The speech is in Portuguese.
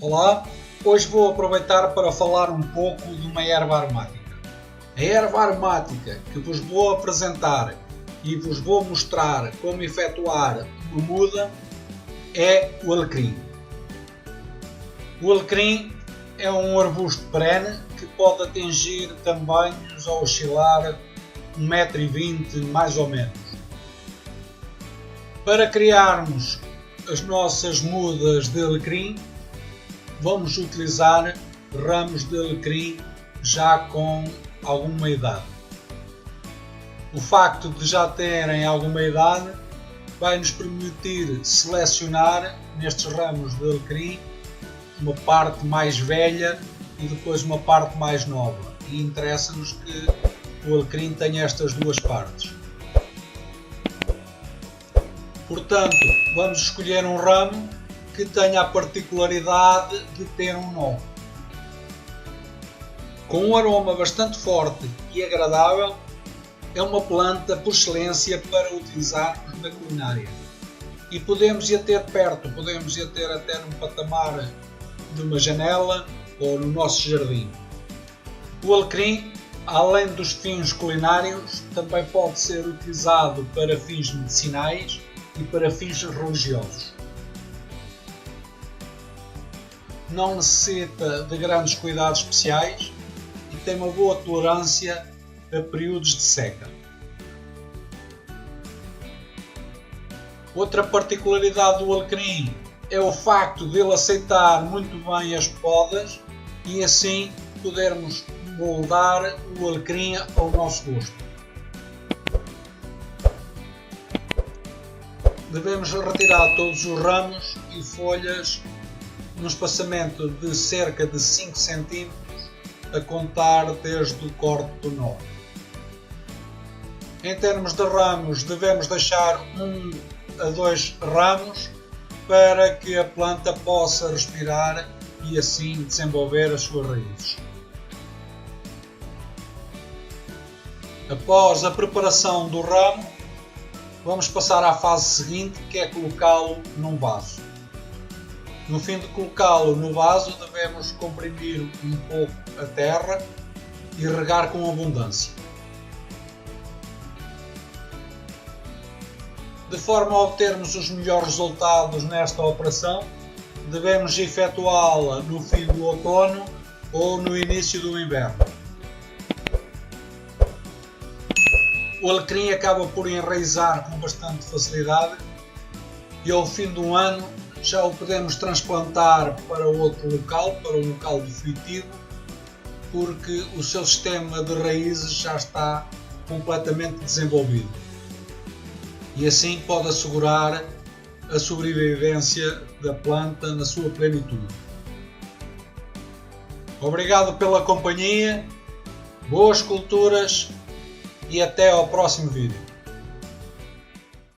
Olá, hoje vou aproveitar para falar um pouco de uma erva aromática. A erva aromática que vos vou apresentar e vos vou mostrar como efetuar uma muda é o alecrim. O alecrim é um arbusto perene que pode atingir tamanhos a oscilar 1,20 m mais ou menos. Para criarmos as nossas mudas de alecrim, vamos utilizar ramos de alecrim já com alguma idade. O facto de já terem alguma idade vai nos permitir selecionar nestes ramos de alecrim uma parte mais velha e depois uma parte mais nova. E interessa-nos que o alecrim tenha estas duas partes. Portanto, vamos escolher um ramo que tenha a particularidade de ter um nó. Com um aroma bastante forte e agradável, é uma planta por excelência para utilizarmos na culinária. E podemos ir ter perto, podemos ir ter até num patamar de uma janela ou no nosso jardim. O alecrim, além dos fins culinários, também pode ser utilizado para fins medicinais e para fins religiosos. Não necessita de grandes cuidados especiais e tem uma boa tolerância a períodos de seca. Outra particularidade do alecrim é o facto de ele aceitar muito bem as podas e assim podermos moldar o alecrim ao nosso gosto. Devemos retirar todos os ramos e folhas num espaçamento de cerca de 5 cm a contar desde o corte do nó. Em termos de ramos, devemos deixar 1 a 2 ramos para que a planta possa respirar e assim desenvolver as suas raízes. Após a preparação do ramo, vamos passar à fase seguinte, que é colocá-lo num vaso. No fim de colocá-lo no vaso, devemos comprimir um pouco a terra e regar com abundância. De forma a obtermos os melhores resultados nesta operação, devemos efetuá-la no fim do outono ou no início do inverno. O alecrim acaba por enraizar com bastante facilidade e ao fim do ano já o podemos transplantar para outro local, para um local definitivo, porque o seu sistema de raízes já está completamente desenvolvido. E assim pode assegurar a sobrevivência da planta na sua plenitude. Obrigado pela companhia, boas culturas e até ao próximo vídeo.